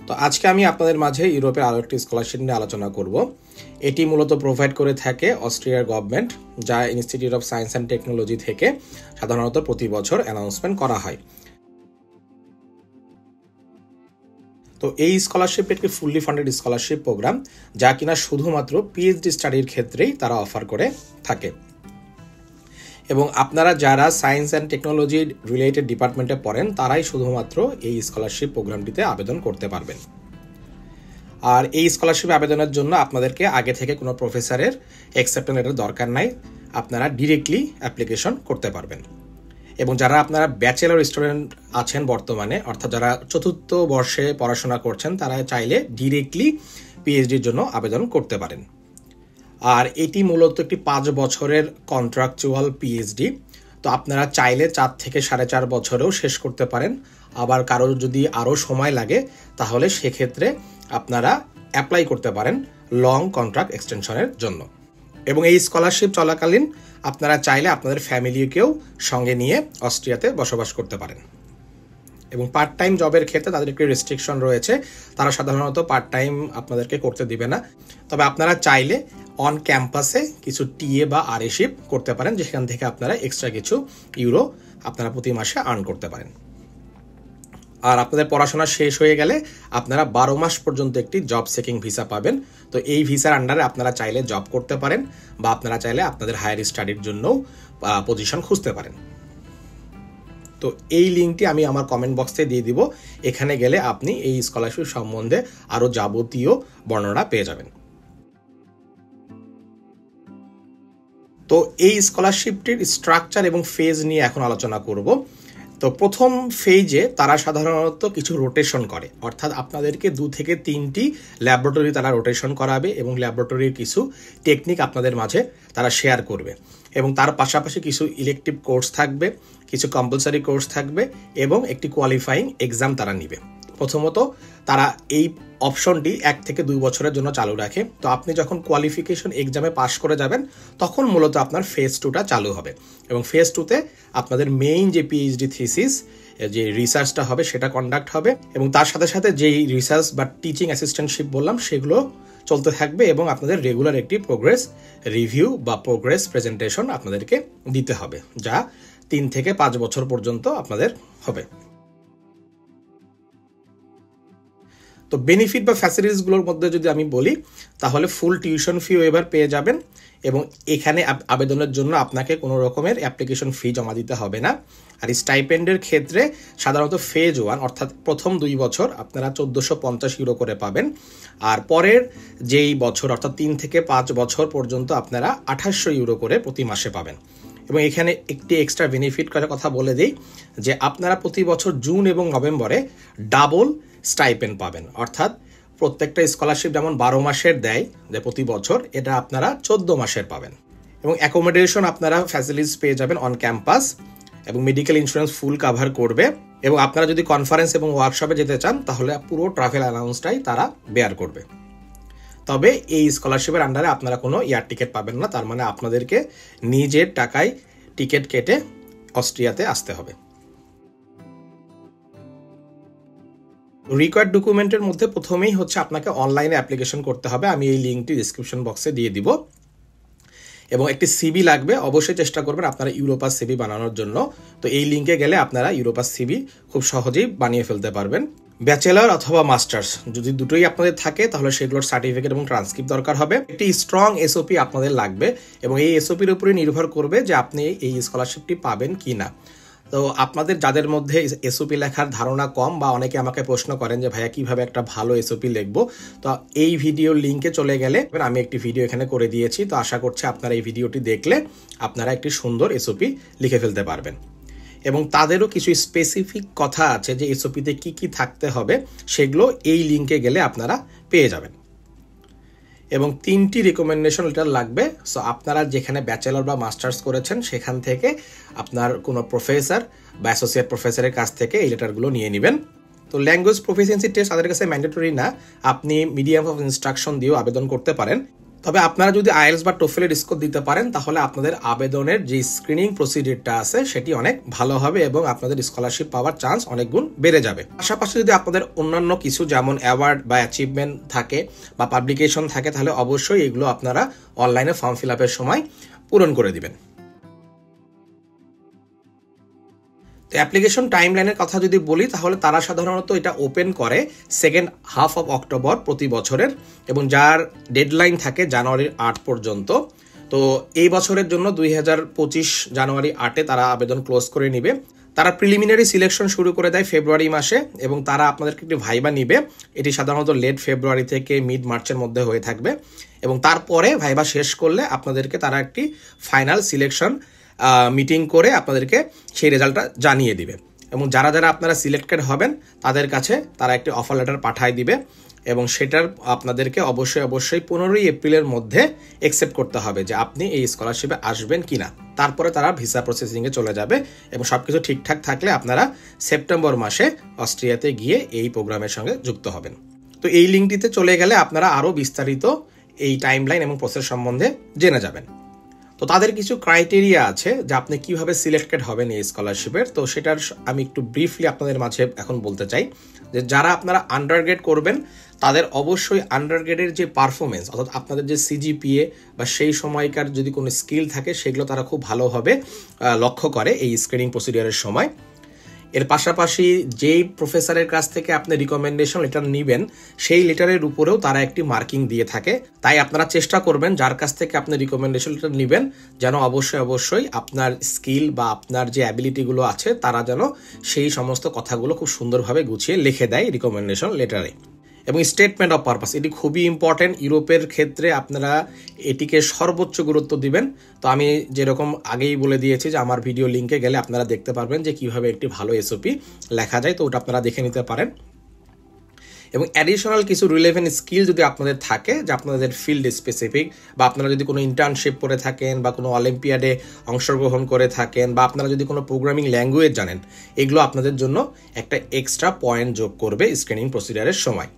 তো আজকে আমি আপনাদের মাঝে ইউরোপের আরও একটি স্কলারশিপ নিয়ে আলোচনা করব। এটি মূলত প্রোভাইড করে থাকে অস্ট্রিয়ার গভর্নমেন্ট, যা institute of science and technology থেকে সাধারণত প্রতি বছর অ্যানাউন্সমেন্ট করা হয়। তো এই স্কলারশিপ একটি ফুললি ফান্ডেড স্কলারশিপ প্রোগ্রাম, যা কিনা শুধুমাত্র পিএইচডি স্টাডির ক্ষেত্রেই তারা অফার করে থাকে। এবং আপনারা যারা সায়েন্স অ্যান্ড টেকনোলজি রিলেটেড ডিপার্টমেন্টে পড়েন তারাই শুধুমাত্র এই স্কলারশিপ প্রোগ্রামটিতে আবেদন করতে পারবেন। আর এই স্কলারশিপ আবেদনের জন্য আপনাদেরকে আগে থেকে কোনো প্রফেসরের অ্যাকসেপ্টেন্স লেটার দরকার নাই, আপনারা ডিরেক্টলি অ্যাপ্লিকেশন করতে পারবেন। এবং যারা আপনারা ব্যাচেলর স্টুডেন্ট আছেন বর্তমানে, অর্থাৎ যারা চতুর্থ বর্ষে পড়াশোনা করছেন, তারা চাইলে ডিরেক্টলি পিএইচডির জন্য আবেদন করতে পারেন। আর এটি মূলত একটি 5 বছরের কন্ট্রাকচুয়াল পিএইচডি। তো আপনারা চাইলে 4 থেকে 4.5 বছরেও শেষ করতে পারেন। আবার কারোর যদি আরও সময় লাগে তাহলে সেক্ষেত্রে আপনারা অ্যাপ্লাই করতে পারেন লং কন্ট্রাক্ট এক্সটেনশনের জন্য। এবং এই স্কলারশিপ চলাকালীন আপনারা চাইলে আপনাদের ফ্যামিলিকেও সঙ্গে নিয়ে অস্ট্রিয়াতে বসবাস করতে পারেন। এবং পার্ট টাইম জবের ক্ষেত্রে তাদের একটি রেস্ট্রিকশন রয়েছে, তারা সাধারণত পার্ট টাইম আপনাদেরকে করতে দিবে না। তবে আপনারা চাইলে অন ক্যাম্পাসে কিছু টিএ বা আরএশিপ করতে পারেন, যেখান থেকে আপনারা এক্সট্রা কিছু ইউরো আপনারা প্রতি মাসে আর্ন করতে পারেন। আর আপনাদের পড়াশোনা শেষ হয়ে গেলে আপনারা 12 মাস পর্যন্ত একটি জব সেকিং ভিসা পাবেন। তো এই ভিসার আন্ডারে আপনারা চাইলে জব করতে পারেন বা আপনারা চাইলে আপনাদের হায়ার স্টাডির জন্যও পজিশন খুঁজতে পারেন। তো এই লিঙ্কটি আমি আমার কমেন্ট বক্সে দিয়ে দিব, এখানে গেলে আপনি এই স্কলারশিপ সম্বন্ধে আরও যাবতীয় বর্ণনা পেয়ে যাবেন। তো এই স্কলারশিপটির স্ট্রাকচার এবং ফেজ নিয়ে এখন আলোচনা করব। তো প্রথম ফেজে তারা সাধারণত কিছু রোটেশন করে, অর্থাৎ আপনাদেরকে 2 থেকে 3টি ল্যাবরেটরি তারা রোটেশন করাবে এবং ল্যাবরেটরির কিছু টেকনিক আপনাদের মাঝে তারা শেয়ার করবে। এবং তার পাশাপাশি কিছু ইলেকটিভ কোর্স থাকবে, কিছু কম্পালসারি কোর্স থাকবে এবং একটি কোয়ালিফাইং এক্সাম তারা নিবে। প্রথমত তারা এই অপশনটি 1 থেকে 2 বছরের জন্য চালু রাখে। তো আপনি যখন কোয়ালিফিকেশন এক্সামে পাস করে যাবেন তখন মূলত আপনার ফেজ 2টা চালু হবে। এবং ফেজ 2তে আপনাদের মেইন যে পিএইচডি থিসিস, যে রিসার্চটা হবে সেটা কন্ডাক্ট হবে এবং তার সাথে সাথে যেই রিসার্চ বা টিচিং অ্যাসিস্ট্যান্টশিপ বললাম সেগুলো চলতে থাকবে এবং আপনাদের রেগুলার একটি প্রোগ্রেস রিভিউ বা প্রোগ্রেস প্রেজেন্টেশন আপনাদেরকে দিতে হবে, যা 3 থেকে 5 বছর পর্যন্ত আপনাদের হবে। তো বেনিফিট বা ফ্যাসিলিটিসগুলোর মধ্যে যদি আমি বলি তাহলে ফুল টিউশন ফি ওয়েভার পেয়ে যাবেন এবং এখানে আবেদনের জন্য আপনাকে কোনো রকমের অ্যাপ্লিকেশন ফি জমা দিতে হবে না। আর স্টাইপেন্ডের ক্ষেত্রে সাধারণত ফেজ 1 অর্থাৎ প্রথম 2 বছর আপনারা 1450 ইউরো করে পাবেন। আর পরের যেই বছর অর্থাৎ 3 থেকে 5 বছর পর্যন্ত আপনারা 2800 ইউরো করে প্রতি মাসে পাবেন। এবং এখানে একটি এক্সট্রা বেনিফিট করার কথা বলে দিই যে আপনারা প্রতি বছর জুন এবং নভেম্বরে ডাবল স্টাইপেন্ড পাবেন, অর্থাৎ প্রত্যেকটা স্কলারশিপ যেমন 12 মাসের দেয় যে প্রতি বছর, এটা আপনারা 14 মাসের পাবেন। এবং অ্যাকোমোডেশন আপনারা ফ্যাসিলিটিস পেয়ে যাবেন অন ক্যাম্পাস এবং মেডিকেল ইন্স্যুরেন্স ফুল কাভার করবে। এবং আপনারা যদি কনফারেন্স এবং ওয়ার্কশপে যেতে চান তাহলে পুরো ট্রাভেল অ্যালাউন্সটাই তারা বেয়ার করবে। তবে এই স্কলারশিপের আন্ডারে আপনারা কোনো এয়ার টিকিট পাবেন না, তার মানে আপনাদেরকে নিজের টাকায় টিকিট কেটে অস্ট্রিয়াতে আসতে হবে। রিকোয়ার্ড ডকুমেন্টের মধ্যে প্রথমেই হচ্ছে আপনাকে অনলাইনে অ্যাপ্লিকেশন করতে হবে, আমি এই লিঙ্কটি ডিসক্রিপশন বক্সে দিয়ে দিব। এবং একটি সিবি লাগবে, অবশ্যই চেষ্টা করবেন আপনারা ইউরোপাস সিবি বানানোর জন্য। তো এই লিঙ্কে গেলে আপনারা ইউরোপাস সিবি খুব সহজেই বানিয়ে ফেলতে পারবেন। ব্যাচেলর অথবা মাস্টার্স যদি দুটোই আপনাদের থাকে তাহলে সেগুলোর সার্টিফিকেট এবং ট্রান্সক্রিপ্ট দরকার হবে। একটি স্ট্রং এসওপি আপনাদের লাগবে এবং এই এসওপির উপরে নির্ভর করবে যে আপনি এই স্কলারশিপটি পাবেন কি না। তো আপনাদের যাদের মধ্যে এসওপি লেখার ধারণা কম বা অনেকে আমাকে প্রশ্ন করেন যে ভাইয়া কিভাবে একটা ভালো এসওপি লিখবো, তো এই ভিডিওর লিঙ্কে চলে গেলে আমি একটি ভিডিও এখানে করে দিয়েছি। তো আশা করছি আপনারা এই ভিডিওটি দেখলে আপনারা একটি সুন্দর এসওপি লিখে ফেলতে পারবেন। এবং তাদেরও কিছু স্পেসিফিক কথা আছে যে এসওপিতে কি কি থাকতে হবে, সেগুলো এই লিঙ্কে গেলে আপনারা পেয়ে যাবেন। এবং 3টি রিকমেন্ডেশন লেটার লাগবে। সো আপনারা যেখানে ব্যাচেলর বা মাস্টার্স করেছেন সেখান থেকে আপনার কোনো প্রফেসর বা অ্যাসোসিয়েট প্রফেসরের কাছ থেকে এই লেটারগুলো নিয়ে নেবেন। তো ল্যাঙ্গুয়েজ প্রফিসিয়েন্সি টেস্ট তাদের কাছে ম্যান্ডেটরি না, আপনি মিডিয়াম অফ ইনস্ট্রাকশন দিয়েও আবেদন করতে পারেন। তবে আপনারা যদি আইএলটিএস বা টোফেলের স্কোর দিতে পারেন তাহলে আপনাদের আবেদনের যে স্ক্রিনিং প্রসিডিউরটা আছে সেটি অনেক ভালো হবে এবং আপনাদের স্কলারশিপ পাওয়ার চান্স অনেক গুণ বেড়ে যাবে। পাশাপাশি যদি আপনাদের অন্যান্য কিছু যেমন অ্যাওয়ার্ড বা অ্যাচিভমেন্ট থাকে বা পাবলিকেশন থাকে তাহলে অবশ্যই এগুলো আপনারা অনলাইনে ফর্ম ফিল আপের সময় পূরণ করে দিবেন। তো অ্যাপ্লিকেশন টাইমলাইনের কথা যদি বলি তাহলে তারা সাধারণত এটা ওপেন করে সেকেন্ড হাফ অফ অক্টোবর প্রতি বছরের এবং যার ডেডলাইন থাকে জানুয়ারির 8 পর্যন্ত। তো এই বছরের জন্য 2025 জানুয়ারি 8-এ তারা আবেদন ক্লোজ করে নিবে। তারা প্রিলিমিনারি সিলেকশন শুরু করে দেয় ফেব্রুয়ারি মাসে এবং তারা আপনাদেরকে একটি ভাইবা নিবে। এটি সাধারণত লেট ফেব্রুয়ারি থেকে মিড মার্চের মধ্যে হয়ে থাকবে এবং তারপরে ভাইবা শেষ করলে আপনাদেরকে তারা একটি ফাইনাল সিলেকশন মিটিং করে আপনাদেরকে সেই রেজাল্টটা জানিয়ে দিবে এবং যারা যারা আপনারা সিলেক্টেড হবেন তাদের কাছে তারা একটি অফার লেটার পাঠিয়ে দিবে এবং সেটার আপনাদেরকে অবশ্যই 15 এপ্রিলের মধ্যে অ্যাকসেপ্ট করতে হবে যে আপনি এই স্কলারশিপে আসবেন কিনা। তারপরে তারা ভিসা প্রসেসিংয়ে চলে যাবে এবং সবকিছু ঠিকঠাক থাকলে আপনারা সেপ্টেম্বর মাসে অস্ট্রিয়াতে গিয়ে এই প্রোগ্রামের সঙ্গে যুক্ত হবেন। তো এই লিঙ্কটিতে চলে গেলে আপনারা আরও বিস্তারিত এই টাইমলাইন এবং প্রসেস সম্বন্ধে জেনে যাবেন। তো তাদের কিছু ক্রাইটেরিয়া আছে যে আপনি কিভাবে সিলেক্টেড হবেন এই স্কলারশিপের। তো সেটার আমি একটু ব্রিফলি আপনাদের মাঝে এখন বলতে চাই যে যারা আপনারা আন্ডারগ্রেড করবেন তাদের অবশ্যই আন্ডারগ্রেডের যে পারফরমেন্স অর্থাৎ আপনাদের যে সিজিপিএ বা সেই সময়কার যদি কোনো স্কিল থাকে সেগুলো তারা খুব ভালোভাবে লক্ষ্য করে এই স্ক্রিনিং প্রসিডিওরের সময়। এর পাশাপাশি যেই প্রফেসরের কাছ থেকে আপনি রিকমেন্ডেশন লেটার নেবেন সেই লেটারের উপরেও তারা একটি মার্কিং দিয়ে থাকে। তাই আপনারা চেষ্টা করবেন যার কাছ থেকে আপনি রিকমেন্ডেশন লেটার নেবেন যেন অবশ্যই আপনার স্কিল বা আপনার যে অ্যাবিলিটিগুলো আছে তারা যেন সেই সমস্ত কথাগুলো খুব সুন্দরভাবে গুছিয়ে লিখে দেয় রিকমেন্ডেশন লেটারে। এবং স্টেটমেন্ট অফ পারপাস এটি খুবই ইম্পর্টেন্ট। ইউরোপের ক্ষেত্রে আপনারা এটিকে সর্বোচ্চ গুরুত্ব দিবেন। তো আমি যেরকম আগেই বলে দিয়েছি যে আমার ভিডিও লিঙ্কে গেলে আপনারা দেখতে পারবেন যে কিভাবে একটি ভালো এসওপি লেখা যায়, তো ওটা আপনারা দেখে নিতে পারেন। এবং অ্যাডিশনাল কিছু রিলেভেন্ট স্কিল যদি আপনাদের থাকে যে আপনাদের ফিল্ড স্পেসিফিক বা আপনারা যদি কোনো ইন্টার্নশিপ করে থাকেন বা কোনো অলিম্পিয়াডে অংশগ্রহণ করে থাকেন বা আপনারা যদি কোনো প্রোগ্রামিং ল্যাঙ্গুয়েজ জানেন এগুলো আপনাদের জন্য একটা এক্সট্রা পয়েন্ট যোগ করবে স্ক্রিনিং প্রসিডিউরের সময়।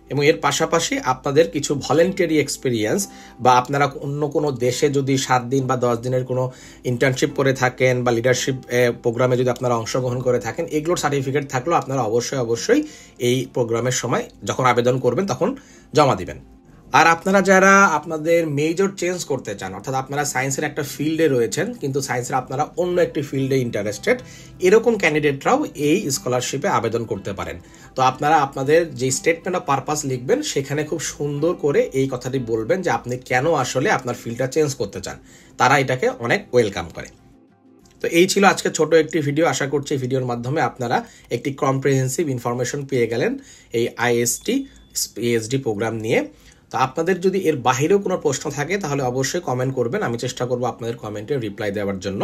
এবং এর পাশাপাশি আপনাদের কিছু ভলেন্টারি এক্সপিরিয়েন্স বা আপনারা অন্য কোনো দেশে যদি 7 দিন বা 10 দিনের কোনো ইন্টার্নশিপ করে থাকেন বা লিডারশিপ প্রোগ্রামে যদি আপনারা অংশগ্রহণ করে থাকেন এগুলোর সার্টিফিকেট থাকলেও আপনারা অবশ্যই এই প্রোগ্রামের সময় যখন আবেদন করবেন তখন জমা দিবেন। আর আপনারা যারা আপনাদের মেজর চেঞ্জ করতে চান অর্থাৎ আপনারা সায়েন্সের একটা ফিল্ডে রয়েছেন কিন্তু সায়েন্সের আপনারা অন্য একটি ফিল্ডে ইন্টারেস্টেড এরকম ক্যান্ডিডেটরাও এই স্কলারশিপে আবেদন করতে পারেন। তো আপনারা আপনাদের যে স্টেটমেন্ট অফ পারপাস লিখবেন সেখানে খুব সুন্দর করে এই কথাটি বলবেন যে আপনি কেন আসলে আপনার ফিল্ডটা চেঞ্জ করতে চান, তারা এটাকে অনেক ওয়েলকাম করে। তো এই ছিল আজকে ছোট একটি ভিডিও। আশা করছি ভিডিওর মাধ্যমে আপনারা একটি কম্প্রিহেন্সিভ ইনফরমেশন পেয়ে গেলেন এই আইএসটি পিএইচডি প্রোগ্রাম নিয়ে। তো আপনাদের যদি এর বাহিরেও কোনো প্রশ্ন থাকে তাহলে অবশ্যই কমেন্ট করবেন, আমি চেষ্টা করব আপনাদের কমেন্টে রিপ্লাই দেওয়ার জন্য।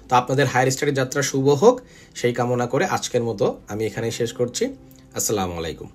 তো আপনাদের হায়ার স্টাডি যাত্রা শুভ হোক সেই কামনা করে আজকের মতো আমি এখানেই শেষ করছি। আসসালামু আলাইকুম।